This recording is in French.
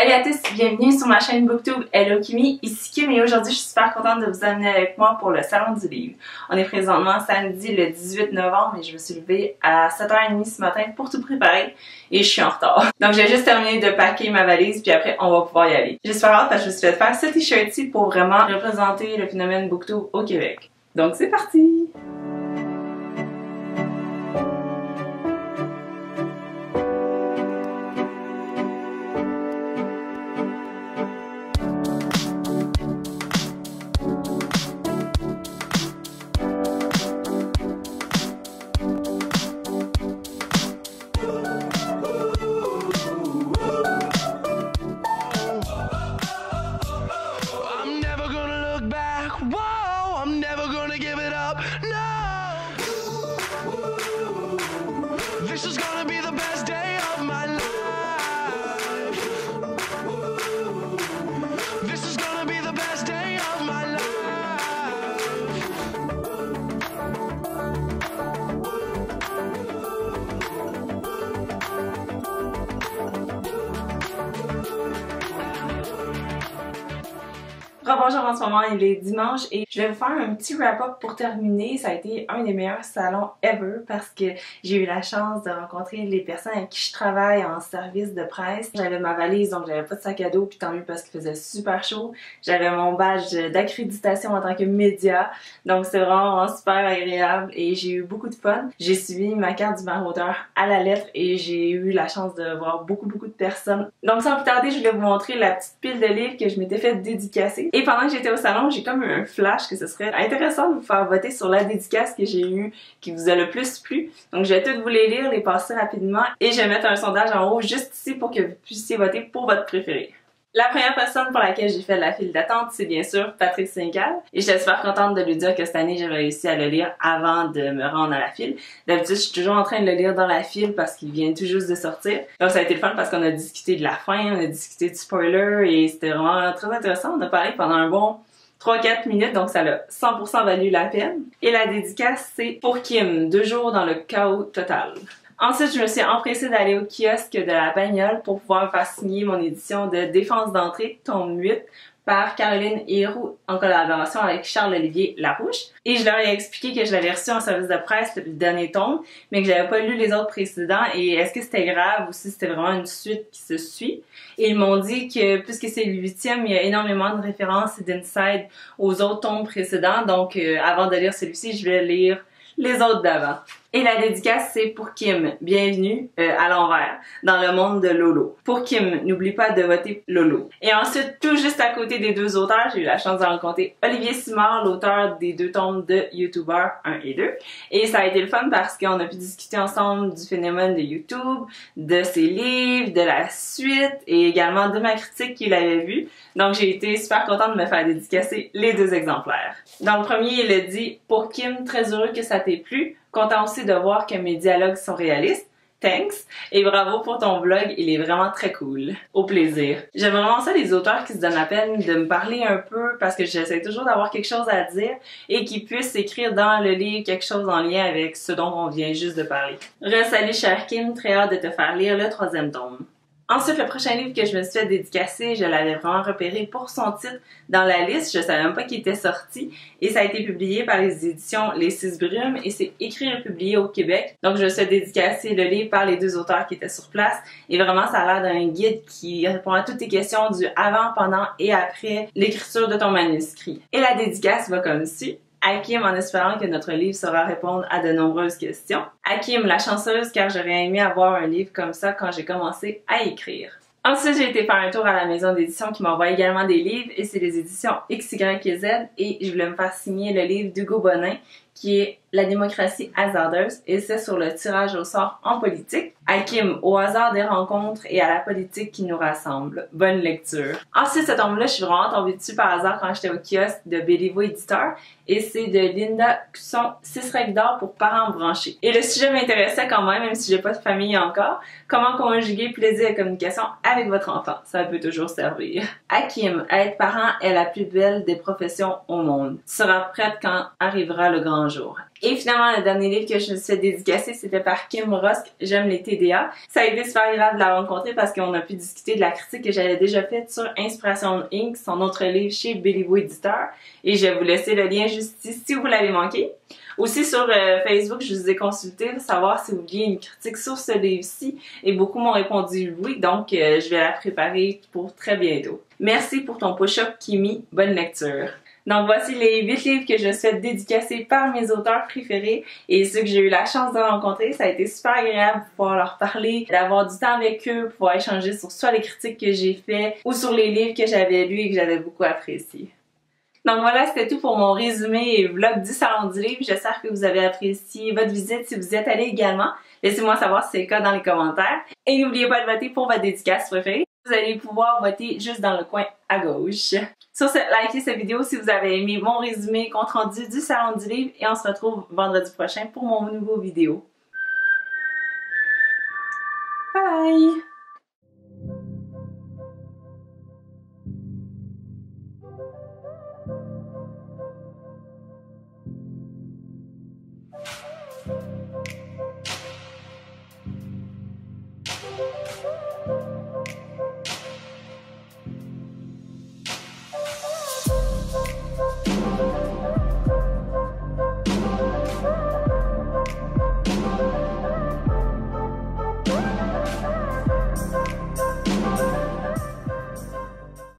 Salut à tous, bienvenue sur ma chaîne Booktube Hello Kimi, ici Kim et aujourd'hui je suis super contente de vous amener avec moi pour le salon du livre. On est présentement samedi le 18 novembre et je me suis levée à 7h30 ce matin pour tout préparer et je suis en retard. Donc j'ai juste terminé de packer ma valise puis après on va pouvoir y aller. J'espère hâte parce que je me suis fait faire ce t-shirt-ci pour vraiment représenter le phénomène Booktube au Québec. Donc c'est parti! Whoa, I'm never gonna give it up, no. This is gonna be the best day of my life. This is gonna be the best day of my life. Bonjour, en ce moment il est dimanche et je vais vous faire un petit wrap-up pour terminer. Ça a été un des meilleurs salons ever parce que j'ai eu la chance de rencontrer les personnes avec qui je travaille en service de presse. J'avais ma valise donc j'avais pas de sac à dos puis tant mieux parce qu'il faisait super chaud. J'avais mon badge d'accréditation en tant que média donc c'est vraiment super agréable et j'ai eu beaucoup de fun. J'ai suivi ma carte du maraudeur à la lettre et j'ai eu la chance de voir beaucoup de personnes. Donc sans plus tarder, je voulais vous montrer la petite pile de livres que je m'étais fait dédicacer. Et pendant que j'étais au salon, j'ai comme eu un flash que ce serait intéressant de vous faire voter sur la dédicace que j'ai eue qui vous a le plus plu. Donc je vais toutes vous les lire, les passer rapidement et je vais mettre un sondage en haut juste ici pour que vous puissiez voter pour votre préféré. La première personne pour laquelle j'ai fait la file d'attente, c'est bien sûr Patrick Sénécal. Et j'étais super contente de lui dire que cette année, j'ai réussi à le lire avant de me rendre à la file. D'habitude, je suis toujours en train de le lire dans la file parce qu'il vient tout juste de sortir. Donc ça a été le fun parce qu'on a discuté de la fin, on a discuté du spoiler et c'était vraiment très intéressant. On a parlé pendant un bon 3-4 minutes, donc ça a 100% valu la peine. Et la dédicace, c'est pour Kim, 2 jours dans le chaos total. Ensuite, je me suis empressée d'aller au kiosque de la Bagnole pour pouvoir me faire signer mon édition de Défense d'entrée, tome 8, par Caroline Héroux en collaboration avec Charles-Olivier Larouche. Et je leur ai expliqué que je l'avais reçu en service de presse le dernier tome, mais que j'avais pas lu les autres précédents et est-ce que c'était grave ou si c'était vraiment une suite qui se suit. Et ils m'ont dit que puisque c'est le 8e, il y a énormément de références et d'inside aux autres tomes précédents, donc avant de lire celui-ci, je vais lire les autres d'avant. Et la dédicace, c'est pour Kim. Bienvenue à l'envers, dans le monde de Lolo. Pour Kim, n'oublie pas de voter Lolo. Et ensuite, tout juste à côté des deux auteurs, j'ai eu la chance de rencontrer Olivier Simard, l'auteur des 2 tomes de YouTuber 1 et 2. Et ça a été le fun parce qu'on a pu discuter ensemble du phénomène de YouTube, de ses livres, de la suite et également de ma critique qu'il avait vue. Donc j'ai été super contente de me faire dédicacer les 2 exemplaires. Dans le premier, il a dit « Pour Kim, très heureux que ça t'ait plu. Content aussi de voir que mes dialogues sont réalistes. Thanks. Et bravo pour ton vlog, il est vraiment très cool. Au plaisir. » J'aime vraiment ça les auteurs qui se donnent la peine de me parler un peu parce que j'essaie toujours d'avoir quelque chose à dire et qui puissent écrire dans le livre quelque chose en lien avec ce dont on vient juste de parler. Salut cher Kim, très hâte de te faire lire le 3e tome. Ensuite, le prochain livre que je me suis fait dédicacer, je l'avais vraiment repéré pour son titre dans la liste. Je savais même pas qu'il était sorti. Et ça a été publié par les éditions Les 6 Brumes et c'est écrit et publié au Québec. Donc, je me suis fait dédicacer le livre par les 2 auteurs qui étaient sur place. Et vraiment, ça a l'air d'un guide qui répond à toutes tes questions du avant, pendant et après l'écriture de ton manuscrit. Et la dédicace va comme suit. À Kim, en espérant que notre livre saura répondre à de nombreuses questions. À Kim, la chanceuse, car j'aurais aimé avoir un livre comme ça quand j'ai commencé à écrire. Ensuite, j'ai été faire un tour à la maison d'édition qui m'envoie également des livres et c'est les éditions XYZ et je voulais me faire signer le livre d'Hugo Bonin qui est La démocratie hasardeuse et c'est sur le tirage au sort en politique. À Kim, au hasard des rencontres et à la politique qui nous rassemble. Bonne lecture. Ensuite, ce tome-là, je suis vraiment tombée dessus par hasard quand j'étais au kiosque de Béliveau Éditeur et c'est de Linda Cusson, 6 règles d'or pour parents branchés. Et le sujet m'intéressait quand même si j'ai pas de famille encore. Comment conjuguer plaisir et communication avec votre enfant? Ça peut toujours servir. À Kim, être parent est la plus belle des professions au monde. Tu seras prête quand arrivera le grand jours. Et finalement, le dernier livre que je me suis fait dédicacer, c'était par Kim Rosk, J'aime les TDA. Ça a été super agréable de la rencontrer parce qu'on a pu discuter de la critique que j'avais déjà faite sur Inspiration Inc., son autre livre chez Béliveau Éditeur. Et je vais vous laisser le lien juste ici si vous l'avez manqué. Aussi sur Facebook, je vous ai consulté pour savoir si vous vouliez une critique sur ce livre-ci et beaucoup m'ont répondu oui, donc je vais la préparer pour très bientôt. Merci pour ton push-up, Kimi. Bonne lecture. Donc voici les 8 livres que je souhaite dédicacer par mes auteurs préférés et ceux que j'ai eu la chance de rencontrer. Ça a été super agréable de pouvoir leur parler, d'avoir du temps avec eux, pouvoir échanger sur soit les critiques que j'ai faites ou sur les livres que j'avais lus et que j'avais beaucoup appréciés. Donc voilà, c'était tout pour mon résumé et vlog du Salon du Livre. J'espère que vous avez apprécié votre visite si vous y êtes allé également. Laissez-moi savoir si c'est le cas dans les commentaires. Et n'oubliez pas de voter pour votre dédicace préférée. Vous allez pouvoir voter juste dans le coin à gauche. Sur ce, likez cette vidéo si vous avez aimé mon résumé compte rendu du Salon du Livre et on se retrouve vendredi prochain pour mon nouveau vidéo. Bye!